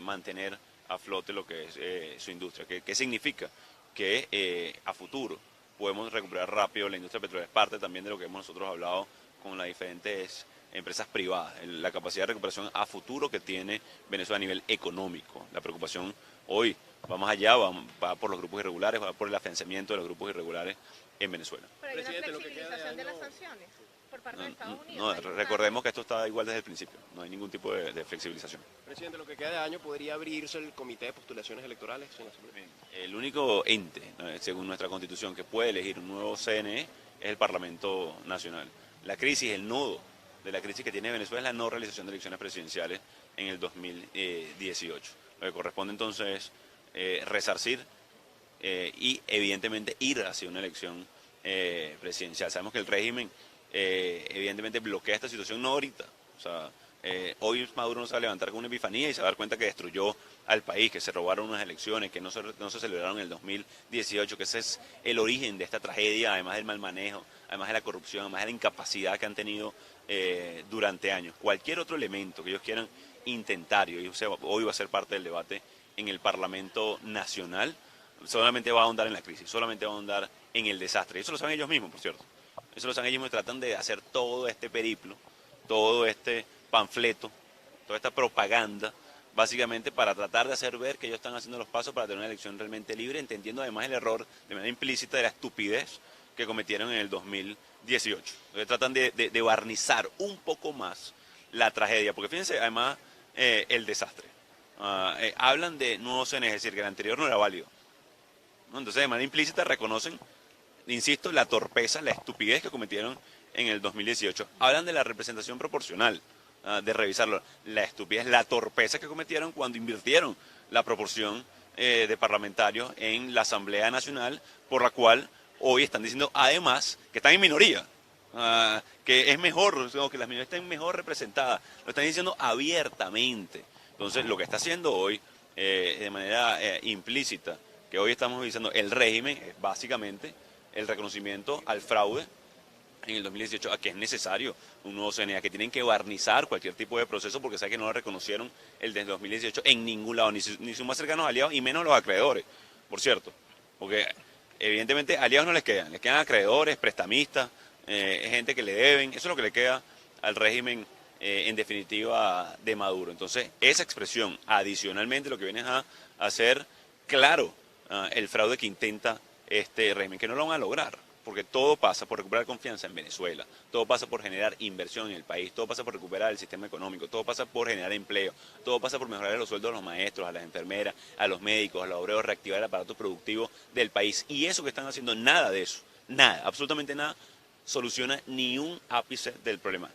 mantener a flote lo que es su industria. ¿Qué significa? Que a futuro podemos recuperar rápido la industria petrolera. Es parte también de lo que hemos nosotros hablado con las diferentes empresas privadas, la capacidad de recuperación a futuro que tiene Venezuela a nivel económico. La preocupación hoy va más allá, va por los grupos irregulares, va por el afianzamiento de los grupos irregulares en Venezuela. Pero hay una flexibilización de las sanciones por parte de Estados No, Unidos. recordemos que esto está igual desde el principio, no hay ningún tipo de flexibilización. Presidente, lo que queda de año podría abrirse el comité de postulaciones electorales en la Asamblea. El único ente, según nuestra Constitución, que puede elegir un nuevo CNE es el Parlamento Nacional. La crisis, el nodo de la crisis que tiene Venezuela es la no realización de elecciones presidenciales en el 2018. Lo que corresponde entonces es resarcir y evidentemente ir hacia una elección presidencial. Sabemos que el régimen evidentemente bloquea esta situación, no ahorita. O sea, hoy Maduro no se va a levantar con una epifanía y se va a dar cuenta que destruyó al país, que se robaron unas elecciones, que no se celebraron en el 2018, que ese es el origen de esta tragedia, además del mal manejo, además de la corrupción, además de la incapacidad que han tenido durante años. Cualquier otro elemento que ellos quieran intentar, y hoy va a ser parte del debate en el Parlamento Nacional, solamente va a ahondar en la crisis, solamente va a ahondar en el desastre. Y eso lo saben ellos mismos, por cierto. Eso lo saben ellos mismos y tratan de hacer todo este periplo, todo este panfleto, toda esta propaganda, básicamente para tratar de hacer ver que ellos están haciendo los pasos para tener una elección realmente libre, entendiendo además el error de manera implícita de la estupidez que cometieron en el 2018. Entonces tratan de barnizar un poco más la tragedia, porque fíjense además el desastre. Hablan de nuevos CNE, es decir, que el anterior no era válido, ¿no? Entonces de manera implícita reconocen, insisto, la torpeza, la estupidez que cometieron en el 2018. Hablan de la representación proporcional, de revisarlo. La estupidez, la torpeza que cometieron cuando invirtieron la proporción de parlamentarios en la Asamblea Nacional, por la cual hoy están diciendo además que están en minoría. Que es mejor, que las minorías estén mejor representadas. Lo están diciendo abiertamente. Entonces, lo que está haciendo hoy, de manera implícita, que hoy estamos diciendo el régimen, es básicamente el reconocimiento al fraude en el 2018, a que es necesario un nuevo CNE, que tienen que barnizar cualquier tipo de proceso porque saben que no lo reconocieron el del 2018 en ningún lado, ni sus más cercanos aliados y menos los acreedores, por cierto. Porque evidentemente aliados no les quedan acreedores, prestamistas, gente que le deben, eso es lo que le queda al régimen en definitiva de Maduro. Entonces esa expresión adicionalmente lo que viene es a hacer claro el fraude que intenta este régimen, que no lo van a lograr, porque todo pasa por recuperar confianza en Venezuela, todo pasa por generar inversión en el país, todo pasa por recuperar el sistema económico, todo pasa por generar empleo, todo pasa por mejorar los sueldos de los maestros, a las enfermeras, a los médicos, a los obreros, reactivar el aparato productivo del país. Y eso que están haciendo, nada de eso, nada, absolutamente nada, soluciona ni un ápice del problema.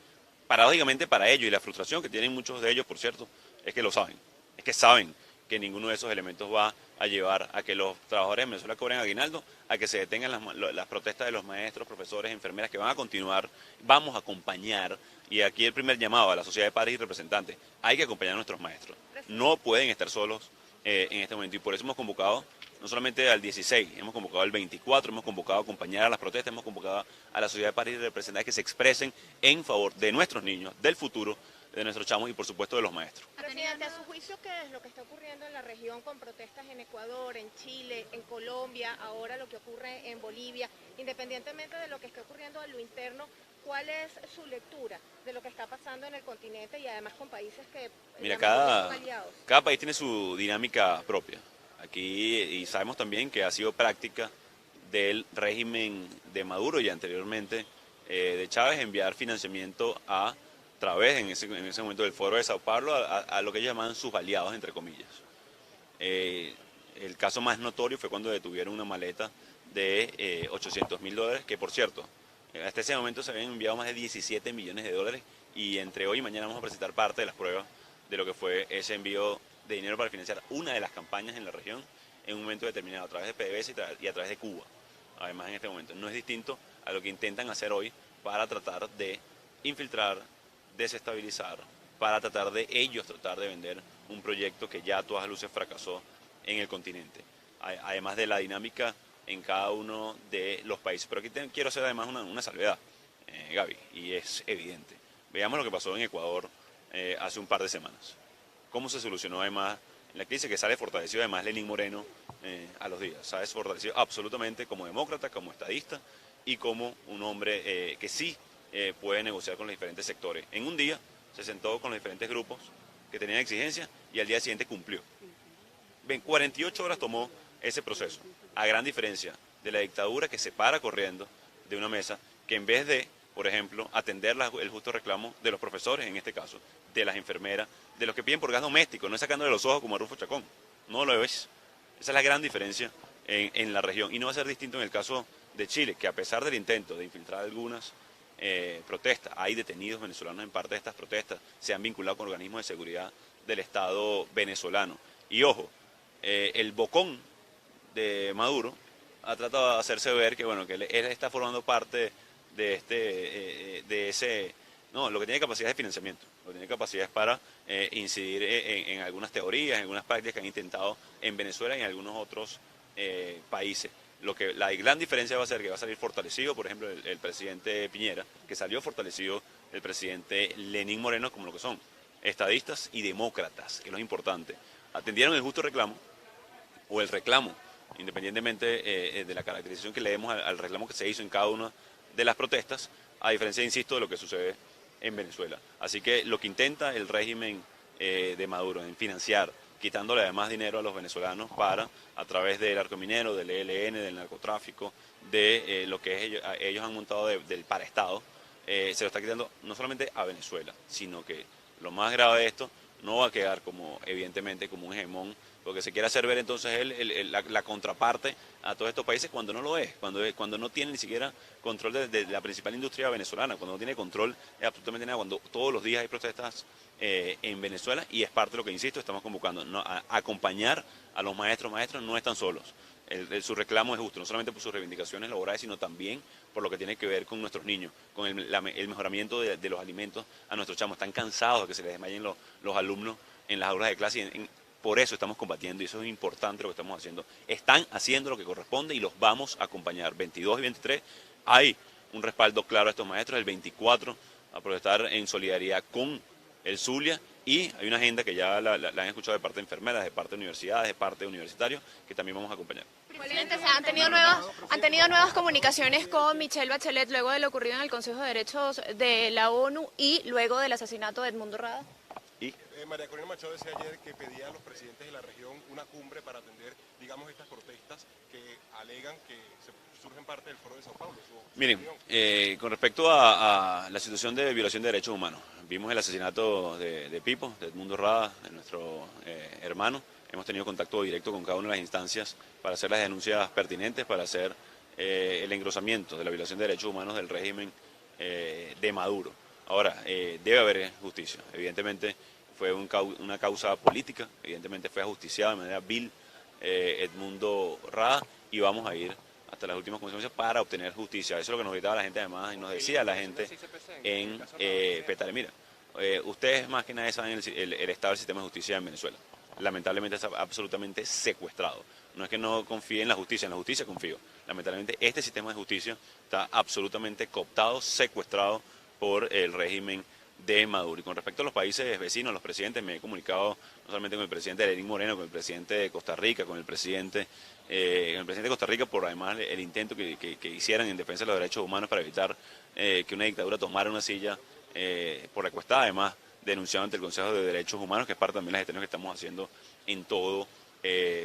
Paradójicamente para ellos, y la frustración que tienen muchos de ellos, por cierto, es que lo saben, es que saben que ninguno de esos elementos va a llevar a que los trabajadores de Venezuela cobren aguinaldo, a que se detengan las protestas de los maestros, profesores, enfermeras, que van a continuar. Vamos a acompañar, y aquí el primer llamado a la sociedad de padres y representantes, hay que acompañar a nuestros maestros. No pueden estar solos en este momento, y por eso hemos convocado no solamente al 16, hemos convocado al 24, hemos convocado a acompañar a las protestas, hemos convocado a la sociedad de padres y representantes que se expresen en favor de nuestros niños, del futuro de nuestros chamos y por supuesto de los maestros. Presidente, a su juicio, ¿qué es lo que está ocurriendo en la región con protestas en Ecuador, en Chile, en Colombia, ahora lo que ocurre en Bolivia? Independientemente de lo que esté ocurriendo a lo interno, ¿cuál es su lectura de lo que está pasando en el continente y además con países que Mira, son aliados? cada país tiene su dinámica propia. Aquí, y sabemos también que ha sido práctica del régimen de Maduro y anteriormente de Chávez enviar financiamiento a través en ese momento del Foro de Sao Paulo a lo que ellos llamaban sus aliados, entre comillas. El caso más notorio fue cuando detuvieron una maleta de $800.000, que por cierto, hasta ese momento se habían enviado más de 17 millones de dólares y entre hoy y mañana vamos a presentar parte de las pruebas de lo que fue ese envío de dinero para financiar una de las campañas en la región en un momento determinado, a través de PDVSA y a través de Cuba. Además, en este momento no es distinto a lo que intentan hacer hoy para tratar de infiltrar, desestabilizar, para tratar de ellos tratar de vender un proyecto que ya a todas luces fracasó en el continente. Además de la dinámica en cada uno de los países. Pero aquí quiero hacer además una salvedad, Gaby, y es evidente. Veamos lo que pasó en Ecuador hace un par de semanas. cómo se solucionó además la crisis, que sale fortalecido además Lenín Moreno a los días. Sale fortalecido absolutamente como demócrata, como estadista y como un hombre que sí puede negociar con los diferentes sectores. En un día se sentó con los diferentes grupos que tenían exigencias y al día siguiente cumplió. 48 horas tomó ese proceso, a gran diferencia de la dictadura que se para corriendo de una mesa, que en vez de, por ejemplo, atender el justo reclamo de los profesores, en este caso, de las enfermeras, de los que piden por gas doméstico, no es sacándole los ojos como a Rufo Chacón, no lo es. Esa es la gran diferencia en la región, y no va a ser distinto en el caso de Chile, que a pesar del intento de infiltrar algunas protestas, hay detenidos venezolanos en parte de estas protestas, se han vinculado con organismos de seguridad del Estado venezolano. Y ojo, el bocón de Maduro ha tratado de hacerse ver que bueno, que él está formando parte de ese, no, lo que tiene capacidad de financiamiento, lo que tiene capacidades para incidir en algunas teorías, en algunas prácticas que han intentado en Venezuela y en algunos otros países. La gran diferencia va a ser que va a salir fortalecido, por ejemplo, el presidente Piñera, que salió fortalecido el presidente Lenín Moreno, como lo que son estadistas y demócratas, que es lo importante. Atendieron el justo reclamo, o el reclamo, independientemente de la caracterización que le demos al reclamo que se hizo en cada una de las protestas, a diferencia, insisto, de lo que sucede en Venezuela. Así que lo que intenta el régimen de Maduro en financiar, quitándole además dinero a los venezolanos para, a través del arco minero, del ELN, del narcotráfico, de lo que ellos han montado del paraestado, se lo está quitando no solamente a Venezuela, sino que lo más grave de esto no va a quedar como, evidentemente, como un hegemón, porque se quiere hacer ver entonces la contraparte a todos estos países cuando no lo es, cuando no tiene ni siquiera control de la principal industria venezolana, cuando no tiene control de absolutamente nada, cuando todos los días hay protestas en Venezuela, y es parte de lo que, insisto, estamos convocando, ¿no? A acompañar a los maestros. Maestros no están solos. Su reclamo es justo, no solamente por sus reivindicaciones laborales, sino también por lo que tiene que ver con nuestros niños, con el mejoramiento de los alimentos a nuestros chamos. Están cansados de que se les desmayen los alumnos en las aulas de clase, por eso estamos combatiendo, y eso es importante lo que estamos haciendo. Están haciendo lo que corresponde y los vamos a acompañar. 22 y 23 hay un respaldo claro a estos maestros, el 24 a protestar en solidaridad con el Zulia, y hay una agenda que ya la han escuchado de parte de enfermeras, de parte de universidades, de parte de universitarios, que también vamos a acompañar. Presidente, han tenido nuevas comunicaciones con Michelle Bachelet luego de lo ocurrido en el Consejo de Derechos de la ONU y luego del asesinato de Edmundo Rada. ¿Y? María Corina Machado decía ayer que pedía a los presidentes de la región una cumbre para atender, digamos, estas protestas que alegan que surgen parte del Foro de Sao Paulo. Miren, con respecto a la situación de violación de derechos humanos, vimos el asesinato de Pipo, de Edmundo Rada, de nuestro hermano. Hemos tenido contacto directo con cada una de las instancias para hacer las denuncias pertinentes, para hacer el engrosamiento de la violación de derechos humanos del régimen de Maduro. Ahora, debe haber justicia. Evidentemente fue una causa política, evidentemente fue ajusticiado de manera vil Edmundo Rada, y vamos a ir hasta las últimas consecuencias para obtener justicia. Eso es lo que nos gritaba la gente además, y nos decía la gente en Petare. Mira, ustedes más que nadie saben el estado del sistema de justicia en Venezuela. Lamentablemente está absolutamente secuestrado. No es que no confíe en la justicia confío. Lamentablemente este sistema de justicia está absolutamente cooptado, secuestrado por el régimen de Maduro. Y con respecto a los países vecinos, los presidentes, me he comunicado no solamente con el presidente Lenín Moreno, con el presidente de Costa Rica, con el presidente de Costa Rica, por además el intento que hicieran en defensa de los derechos humanos para evitar que una dictadura tomara una silla por la cuesta, además denunciado ante el Consejo de Derechos Humanos, que es parte también de las gestiones que estamos haciendo en todo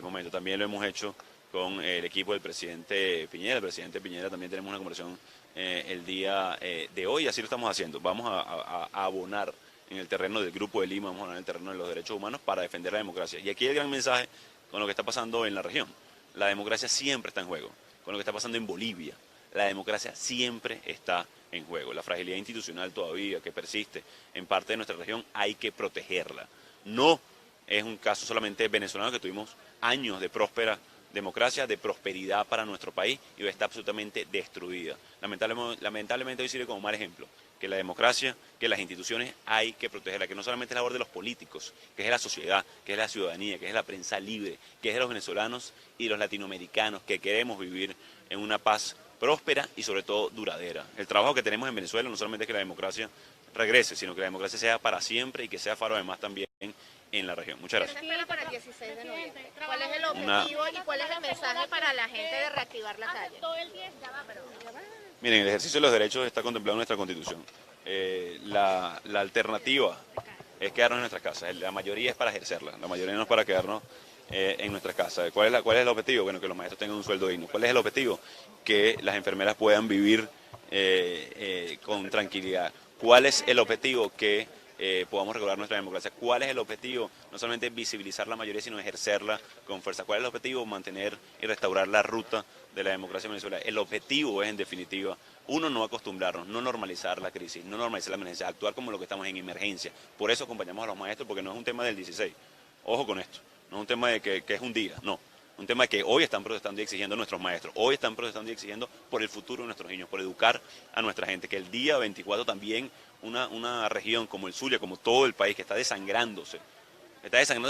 momento. También lo hemos hecho con el equipo del presidente Piñera. El presidente Piñera también tenemos una conversación el día de hoy, así lo estamos haciendo. Vamos a abonar en el terreno del Grupo de Lima, vamos a abonar en el terreno de los derechos humanos para defender la democracia. Y aquí el gran mensaje con lo que está pasando en la región. La democracia siempre está en juego. Con lo que está pasando en Bolivia, la democracia siempre está en juego. La fragilidad institucional todavía que persiste en parte de nuestra región, hay que protegerla. No es un caso solamente venezolano, que tuvimos años de próspera democracia, de prosperidad para nuestro país, y hoy está absolutamente destruida. Lamentablemente hoy sirve como mal ejemplo que la democracia, que las instituciones hay que protegerla, que no solamente es labor de los políticos, que es de la sociedad, que es de la ciudadanía, que es de la prensa libre, que es de los venezolanos y los latinoamericanos que queremos vivir en una paz próspera y sobre todo duradera. El trabajo que tenemos en Venezuela no solamente es que la democracia regrese, sino que la democracia sea para siempre y que sea faro además también en la región. Muchas ¿Qué gracias. se espera para el 16 de noviembre? ¿Cuál es el objetivo y cuál es el mensaje para la gente de reactivar la calle? Miren, el ejercicio de los derechos está contemplado en nuestra Constitución. La alternativa es quedarnos en nuestras casas. La mayoría es para ejercerla, la mayoría no es para quedarnos en nuestras casas. ¿Cuál es el objetivo? Bueno, que los maestros tengan un sueldo digno. ¿Cuál es el objetivo? Que las enfermeras puedan vivir con tranquilidad. ¿Cuál es el objetivo? Que podamos regular nuestra democracia. ¿Cuál es el objetivo? No solamente visibilizar la mayoría, sino ejercerla con fuerza. ¿Cuál es el objetivo? Mantener y restaurar la ruta de la democracia en Venezuela. El objetivo es, en definitiva, uno, no acostumbrarnos, no normalizar la crisis, no normalizar la emergencia, actuar como lo que estamos en emergencia. Por eso acompañamos a los maestros, porque no es un tema del 16. Ojo con esto, no es un tema de que es un día, no. Un tema que hoy están protestando y exigiendo nuestros maestros, hoy están protestando y exigiendo por el futuro de nuestros niños, por educar a nuestra gente, que el día 24 también una región como el Zulia, como todo el país, que está desangrándose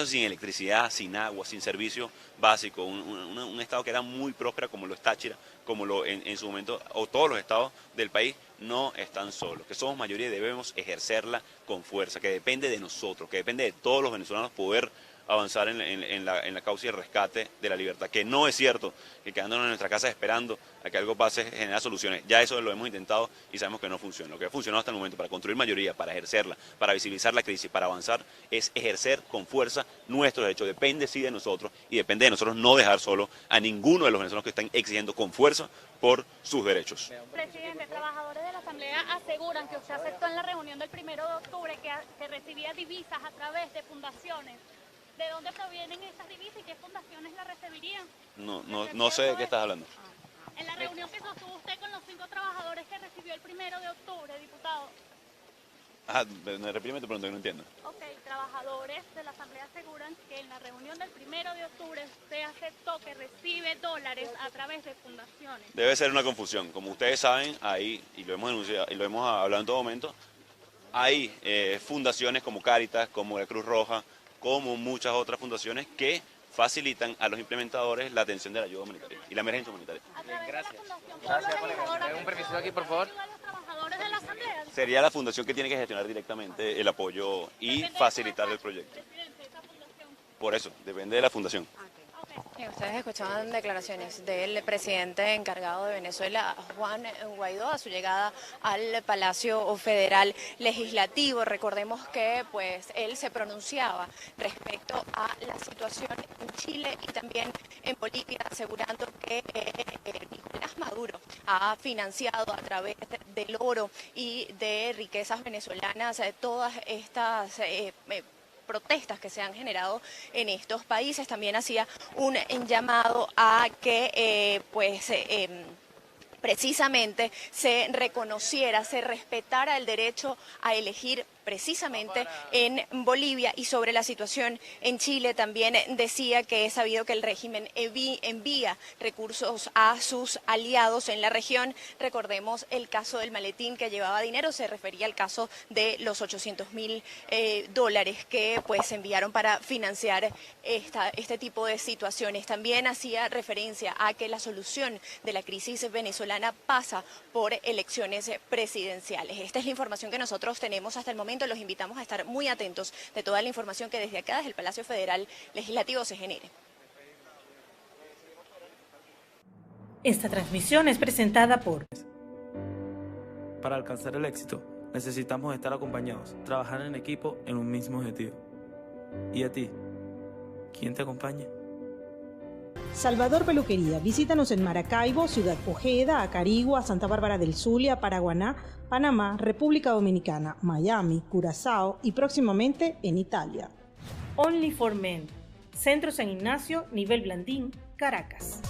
sin electricidad, sin agua, sin servicio básico, un estado que era muy próspero como lo es Táchira, como en su momento, o todos los estados del país, no están solos, que somos mayoría y debemos ejercerla con fuerza, que depende de nosotros, que depende de todos los venezolanos poder avanzar en la causa y el rescate de la libertad, que no es cierto que quedándonos en nuestra casa esperando a que algo pase genera soluciones. Ya eso lo hemos intentado y sabemos que no funciona. Lo que ha funcionado hasta el momento para construir mayoría, para ejercerla, para visibilizar la crisis, para avanzar, es ejercer con fuerza nuestros derechos. Depende sí de nosotros y depende de nosotros no dejar solo a ninguno de los venezolanos que están exigiendo con fuerza por sus derechos. Presidente, trabajadores de la Asamblea aseguran que usted aceptó en la reunión del 1 de octubre que recibía divisas a través de fundaciones. ¿De dónde provienen estas divisas y qué fundaciones las recibirían? No sé de qué estás hablando. En la reunión que sostuvo usted con los 5 trabajadores que recibió el 1 de octubre, diputado. Repíteme tu pregunta, que no entiendo. Ok, trabajadores de la Asamblea aseguran que en la reunión del 1 de octubre usted aceptó que recibe dólares a través de fundaciones. Debe ser una confusión. Como ustedes saben, ahí, y lo hemos denunciado, y lo hemos hablado en todo momento, hay fundaciones como Cáritas, como la Cruz Roja, como muchas otras fundaciones que facilitan a los implementadores la atención de la ayuda humanitaria y la emergencia humanitaria. Gracias. Un permiso aquí, por favor. ¿A los trabajadores de la Asamblea? Sería la fundación que tiene que gestionar directamente el apoyo y facilitar el proyecto. Presidente, esa fundación. Por eso, depende de la fundación. Bien, ustedes escuchaban declaraciones del presidente encargado de Venezuela, Juan Guaidó, a su llegada al Palacio Federal Legislativo. Recordemos que pues él se pronunciaba respecto a la situación en Chile y también en Bolivia, asegurando que Nicolás Maduro ha financiado a través del oro y de riquezas venezolanas todas estas protestas que se han generado en estos países. También hacía un llamado a que precisamente se reconociera, se respetara el derecho a elegir precisamente en Bolivia. Y sobre la situación en Chile también decía que es sabido que el régimen envía recursos a sus aliados en la región. Recordemos el caso del maletín que llevaba dinero, se refería al caso de los $800.000 que pues se enviaron para financiar este tipo de situaciones. También hacía referencia a que la solución de la crisis venezolana pasa por elecciones presidenciales. Esta es la información que nosotros tenemos hasta el momento. Los invitamos a estar muy atentos de toda la información que desde acá, desde el Palacio Federal Legislativo, se genere. Esta transmisión es presentada por... Para alcanzar el éxito, necesitamos estar acompañados, trabajar en equipo en un mismo objetivo. ¿Y a ti? ¿Quién te acompaña? Salvador Peluquería. Visítanos en Maracaibo, Ciudad Ojeda, Acarigua, Santa Bárbara del Zulia, Paraguaná, Panamá, República Dominicana, Miami, Curazao y próximamente en Italia. Only for Men. Centro San Ignacio, nivel Blandín, Caracas.